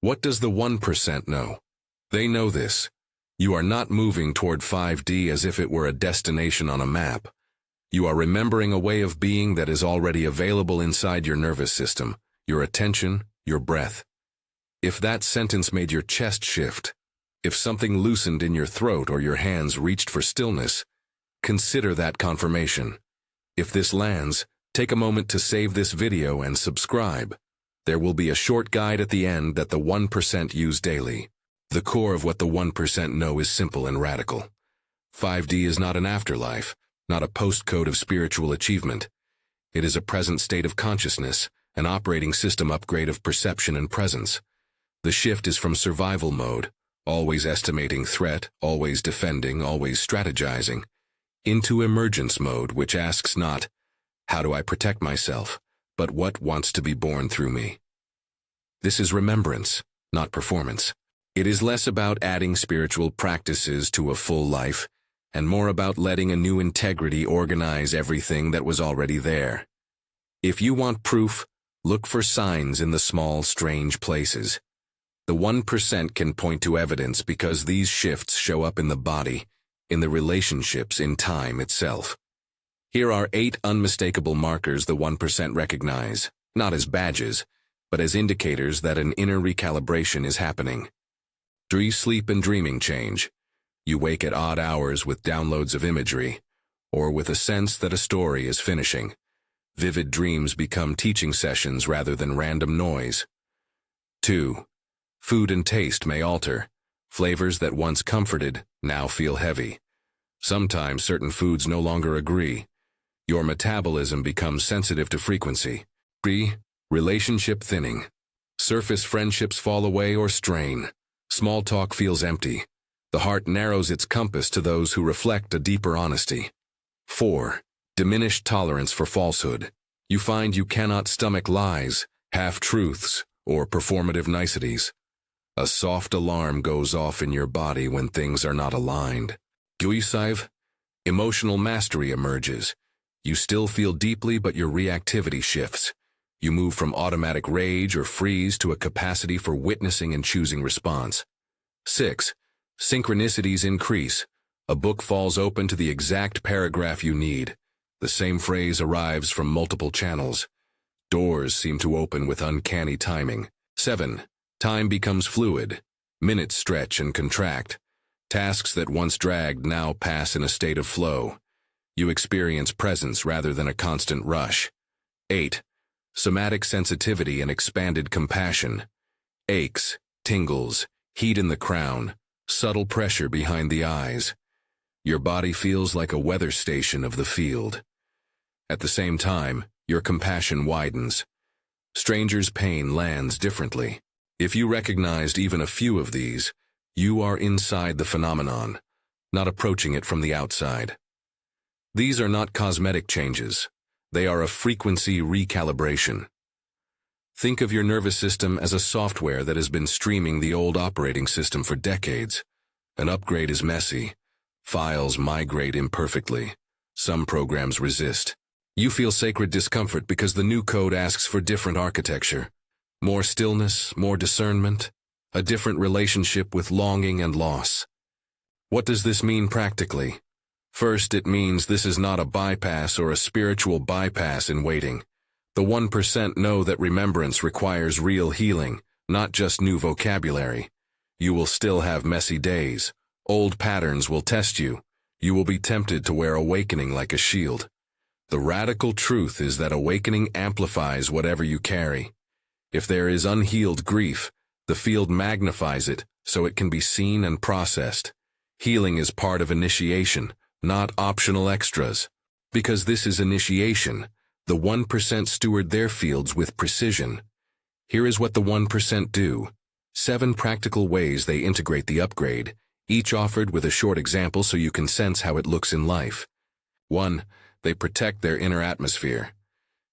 What does the 1% know? They know this. You are not moving toward 5D as if it were a destination on a map. You are remembering a way of being that is already available inside your nervous system, your attention, your breath. If that sentence made your chest shift, if something loosened in your throat or your hands reached for stillness, consider that confirmation. If this lands, take a moment to save this video and subscribe. There will be a short guide at the end that the 1% use daily. The core of what the 1% know is simple and radical. 5D is not an afterlife, not a postcode of spiritual achievement. It is a present state of consciousness, an operating system upgrade of perception and presence. The shift is from survival mode, always estimating threat, always defending, always strategizing, into emergence mode, which asks not, how do I protect myself, but what wants to be born through me. This is remembrance, not performance. It is less about adding spiritual practices to a full life, and more about letting a new integrity organize everything that was already there. If you want proof, look for signs in the small, strange places. The 1% can point to evidence because these shifts show up in the body, in the relationships, in time itself. Here are 8 unmistakable markers the 1% recognize, not as badges, but as indicators that an inner recalibration is happening. Sleep and dreaming change. You wake at odd hours with downloads of imagery, or with a sense that a story is finishing. Vivid dreams become teaching sessions rather than random noise. 2. Food and taste may alter. Flavors that once comforted now feel heavy. Sometimes certain foods no longer agree. Your metabolism becomes sensitive to frequency. 3. Relationship thinning. Surface friendships fall away or strain. Small talk feels empty. The heart narrows its compass to those who reflect a deeper honesty. 4. Diminished tolerance for falsehood. You find you cannot stomach lies, half-truths, or performative niceties. A soft alarm goes off in your body when things are not aligned. 5. Emotional mastery emerges. You still feel deeply, but your reactivity shifts. You move from automatic rage or freeze to a capacity for witnessing and choosing response. 6. Synchronicities increase. A book falls open to the exact paragraph you need. The same phrase arrives from multiple channels. Doors seem to open with uncanny timing. 7. Time becomes fluid. Minutes stretch and contract. Tasks that once dragged now pass in a state of flow. You experience presence rather than a constant rush. 8. Somatic sensitivity and expanded compassion. Aches, tingles, heat in the crown, subtle pressure behind the eyes. Your body feels like a weather station of the field. At the same time, your compassion widens. Strangers' pain lands differently. If you recognized even a few of these, you are inside the phenomenon, not approaching it from the outside. These are not cosmetic changes. They are a frequency recalibration. Think of your nervous system as a software that has been streaming the old operating system for decades. An upgrade is messy. Files migrate imperfectly. Some programs resist. You feel sacred discomfort because the new code asks for different architecture. More stillness, more discernment, a different relationship with longing and loss. What does this mean practically? First, it means this is not a bypass or a spiritual bypass in waiting. The 1% know that remembrance requires real healing, not just new vocabulary. You will still have messy days. Old patterns will test you. You will be tempted to wear awakening like a shield. The radical truth is that awakening amplifies whatever you carry. If there is unhealed grief, the field magnifies it so it can be seen and processed. Healing is part of initiation, not optional extras. Because this is initiation, the 1% steward their fields with precision. Here is what the 1% do. 7 practical ways they integrate the upgrade, each offered with a short example so you can sense how it looks in life. 1. They protect their inner atmosphere.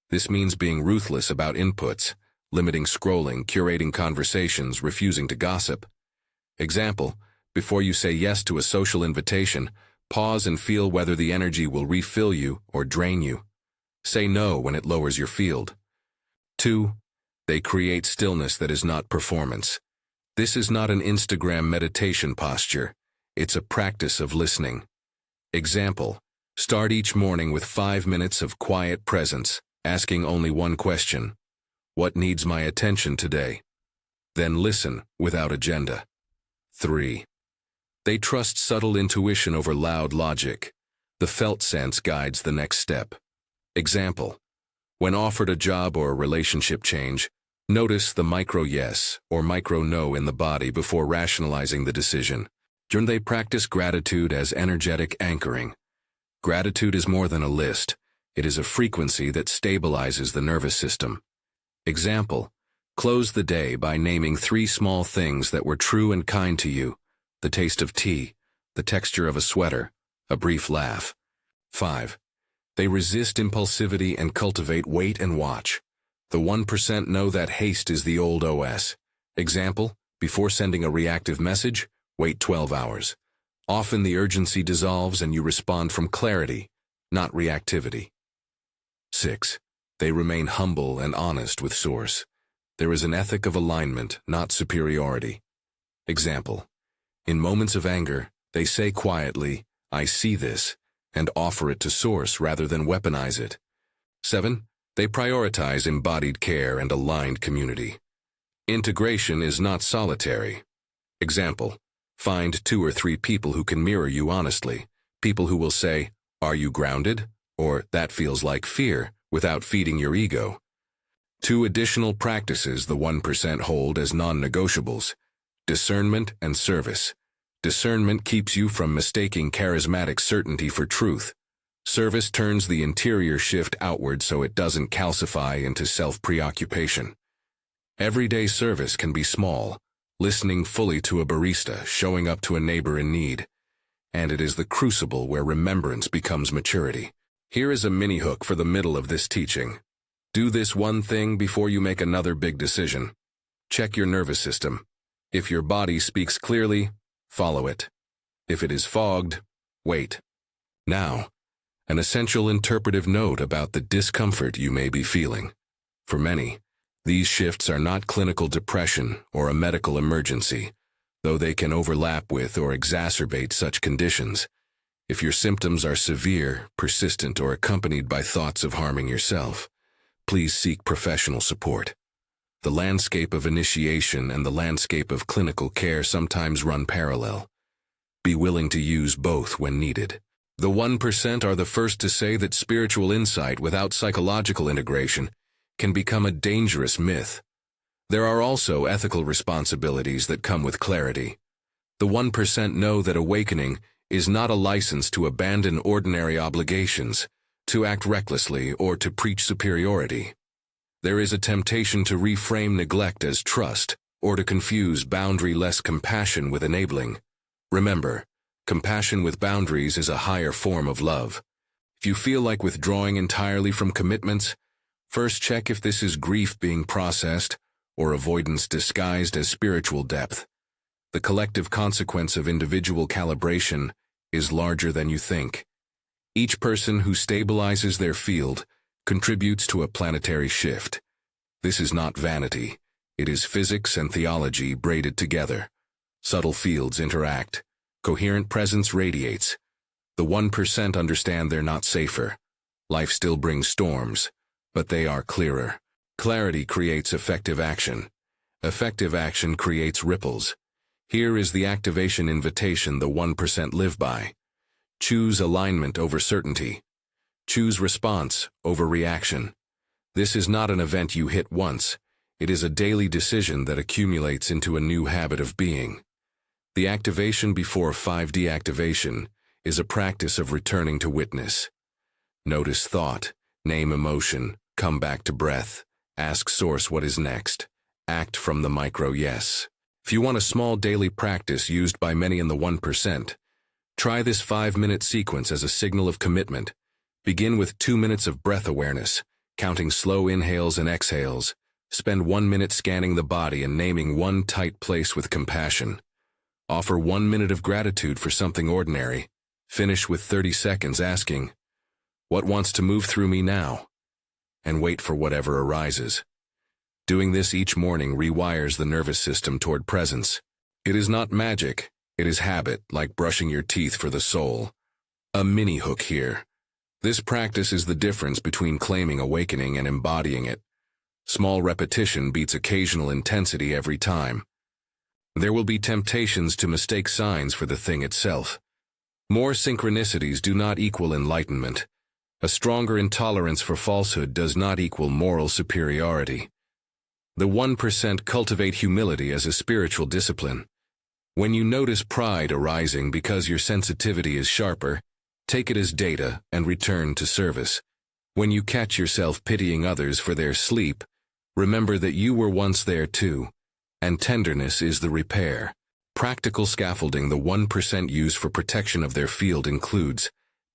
This means being ruthless about inputs, limiting scrolling, curating conversations, refusing to gossip. Example, before you say yes to a social invitation, pause and feel whether the energy will refill you or drain you. Say no when it lowers your field. 2. They create stillness that is not performance. This is not an Instagram meditation posture. It's a practice of listening. Example: start each morning with 5 minutes of quiet presence, asking only one question. What needs my attention today? Then listen, without agenda. 3. They trust subtle intuition over loud logic. The felt sense guides the next step. Example: when offered a job or a relationship change, notice the micro yes or micro no in the body before rationalizing the decision. They practice gratitude as energetic anchoring. Gratitude is more than a list. It is a frequency that stabilizes the nervous system. Example: close the day by naming 3 small things that were true and kind to you: the taste of tea, the texture of a sweater, a brief laugh. 5. They resist impulsivity and cultivate wait and watch. The 1% know that haste is the old OS. Example: before sending a reactive message, wait 12 hours. Often the urgency dissolves and you respond from clarity, not reactivity. 6. They remain humble and honest with Source. There is an ethic of alignment, not superiority. Example: in moments of anger, they say quietly, "I see this," and offer it to Source rather than weaponize it. 7. They prioritize embodied care and aligned community. Integration is not solitary. Example: find 2 or 3 people who can mirror you honestly, people who will say, "Are you grounded?" or "That feels like fear," without feeding your ego. 2 additional practices the 1% hold as non-negotiables: discernment and service. Discernment keeps you from mistaking charismatic certainty for truth. Service turns the interior shift outward so it doesn't calcify into self-preoccupation. Everyday service can be small: listening fully to a barista, showing up to a neighbor in need. And it is the crucible where remembrance becomes maturity. Here is a mini hook for the middle of this teaching. Do this one thing before you make another big decision. Check your nervous system. If your body speaks clearly, follow it. If it is fogged, wait. Now, an essential interpretive note about the discomfort you may be feeling. For many, these shifts are not clinical depression or a medical emergency, though they can overlap with or exacerbate such conditions. If your symptoms are severe, persistent, or accompanied by thoughts of harming yourself, please seek professional support. The landscape of initiation and the landscape of clinical care sometimes run parallel. Be willing to use both when needed. The 1% are the first to say that spiritual insight without psychological integration can become a dangerous myth. There are also ethical responsibilities that come with clarity. The 1% know that awakening is not a license to abandon ordinary obligations, to act recklessly, or to preach superiority. There is a temptation to reframe neglect as trust, or to confuse boundary-less compassion with enabling. Remember, compassion with boundaries is a higher form of love. If you feel like withdrawing entirely from commitments, first check if this is grief being processed or avoidance disguised as spiritual depth. The collective consequence of individual calibration is larger than you think. Each person who stabilizes their field contributes to a planetary shift. This is not vanity. It is physics and theology braided together. Subtle fields interact. Coherent presence radiates. The 1% understand they're not safer. Life still brings storms, but they are clearer. Clarity creates effective action. Effective action creates ripples. Here is the activation invitation the 1% live by. Choose alignment over certainty. Choose response over reaction. This is not an event you hit once. It is a daily decision that accumulates into a new habit of being. The activation before 5D activation is a practice of returning to witness. Notice thought, name emotion, come back to breath, ask Source what is next. Act from the micro yes. If you want a small daily practice used by many in the 1%, try this 5-minute sequence as a signal of commitment. Begin with 2 minutes of breath awareness, counting slow inhales and exhales. Spend 1 minute scanning the body and naming one tight place with compassion. Offer 1 minute of gratitude for something ordinary. Finish with 30 seconds asking, "What wants to move through me now?" And wait for whatever arises. Doing this each morning rewires the nervous system toward presence. It is not magic, it is habit, like brushing your teeth for the soul. A mini hook here. This practice is the difference between claiming awakening and embodying it. Small repetition beats occasional intensity every time. There will be temptations to mistake signs for the thing itself. More synchronicities do not equal enlightenment. A stronger intolerance for falsehood does not equal moral superiority. The 1% cultivate humility as a spiritual discipline. When you notice pride arising because your sensitivity is sharper, take it as data and return to service. When you catch yourself pitying others for their sleep, remember that you were once there too, and tenderness is the repair. Practical scaffolding the 1% use for protection of their field includes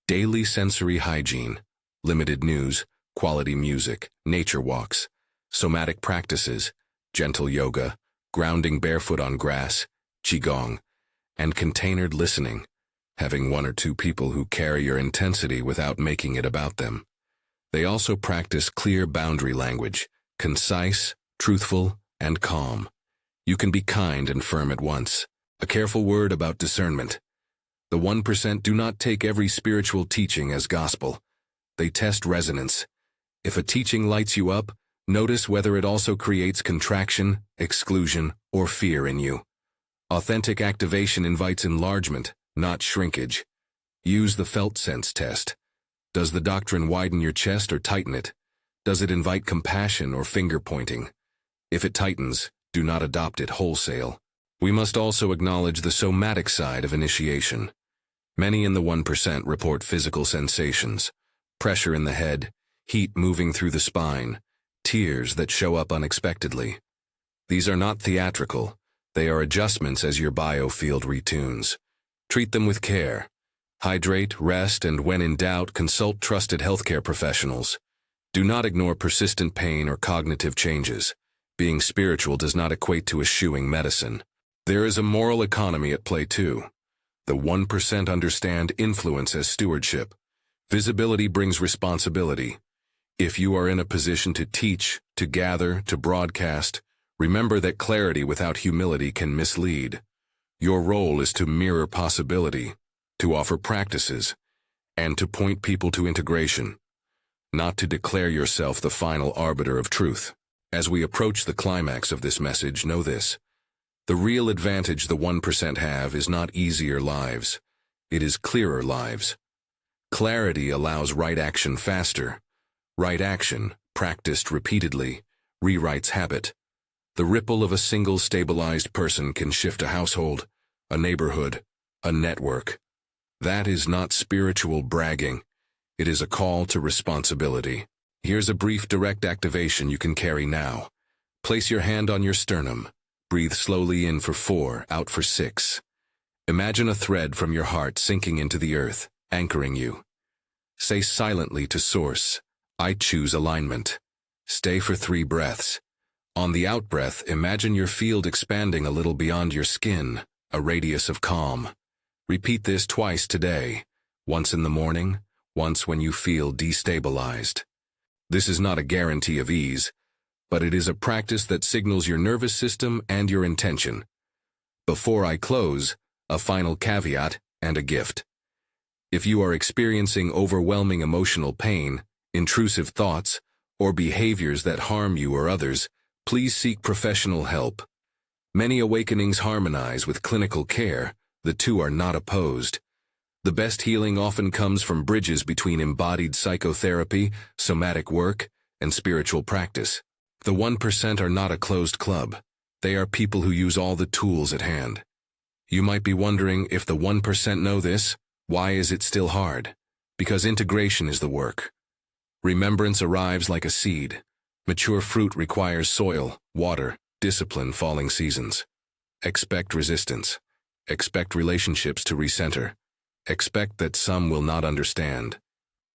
daily sensory hygiene, limited news, quality music, nature walks, somatic practices, gentle yoga, grounding barefoot on grass, qigong, and containered listening, having one or two people who carry your intensity without making it about them. They also practice clear boundary language, concise, truthful, and calm. You can be kind and firm at once. A careful word about discernment. The 1% do not take every spiritual teaching as gospel. They test resonance. If a teaching lights you up, notice whether it also creates contraction, exclusion, or fear in you. Authentic activation invites enlargement, not shrinkage. Use the felt sense test. Does the doctrine widen your chest or tighten it? Does it invite compassion or finger-pointing? If it tightens, do not adopt it wholesale. We must also acknowledge the somatic side of initiation. Many in the 1% report physical sensations, pressure in the head, heat moving through the spine, tears that show up unexpectedly. These are not theatrical. They are adjustments as your biofield retunes. Treat them with care. Hydrate, rest, and when in doubt, consult trusted healthcare professionals. Do not ignore persistent pain or cognitive changes. Being spiritual does not equate to eschewing medicine. There is a moral economy at play too. The 1% understand influence as stewardship. Visibility brings responsibility. If you are in a position to teach, to gather, to broadcast, remember that clarity without humility can mislead. Your role is to mirror possibility, to offer practices, and to point people to integration, not to declare yourself the final arbiter of truth. As we approach the climax of this message, know this. The real advantage the 1% have is not easier lives. It is clearer lives. Clarity allows right action faster. Right action, practiced repeatedly, rewrites habit. The ripple of a single stabilized person can shift a household, a neighborhood, a network. That is not spiritual bragging. It is a call to responsibility. Here's a brief direct activation you can carry now. Place your hand on your sternum. Breathe slowly in for 4, out for 6. Imagine a thread from your heart sinking into the earth, anchoring you. Say silently to Source, I choose alignment. Stay for 3 breaths. On the out-breath, imagine your field expanding a little beyond your skin, a radius of calm. Repeat this twice today, once in the morning, once when you feel destabilized. This is not a guarantee of ease, but it is a practice that signals your nervous system and your intention. Before I close, a final caveat and a gift. If you are experiencing overwhelming emotional pain, intrusive thoughts, or behaviors that harm you or others, please seek professional help. Many awakenings harmonize with clinical care. The two are not opposed. The best healing often comes from bridges between embodied psychotherapy, somatic work, and spiritual practice. The 1% are not a closed club. They are people who use all the tools at hand. You might be wondering, if the 1% know this, why is it still hard? Because integration is the work. Remembrance arrives like a seed. Mature fruit requires soil, water, discipline, falling seasons. Expect resistance. Expect relationships to recenter. Expect that some will not understand.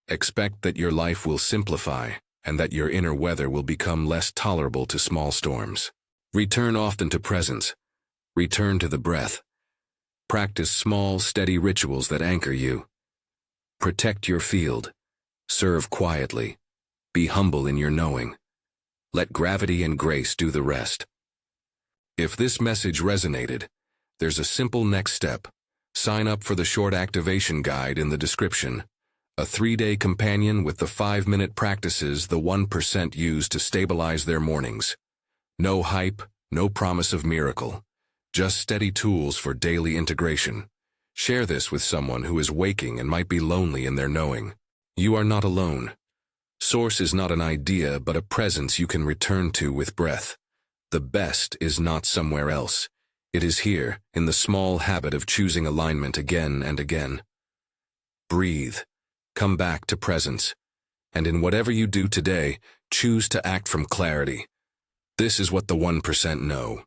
Expect that your life will simplify, and that your inner weather will become less tolerable to small storms. Return often to presence. Return to the breath. Practice small, steady rituals that anchor you. Protect your field. Serve quietly. Be humble in your knowing. Let gravity and grace do the rest. If this message resonated, there's a simple next step. Sign up for the short activation guide in the description. A 3-day companion with the 5-minute practices the 1% use to stabilize their mornings. No hype, no promise of miracle. Just steady tools for daily integration. Share this with someone who is waking and might be lonely in their knowing. You are not alone. Source is not an idea, but a presence you can return to with breath. The best is not somewhere else. It is here, in the small habit of choosing alignment again and again. Breathe. Come back to presence. And in whatever you do today, choose to act from clarity. This is what the 1% know.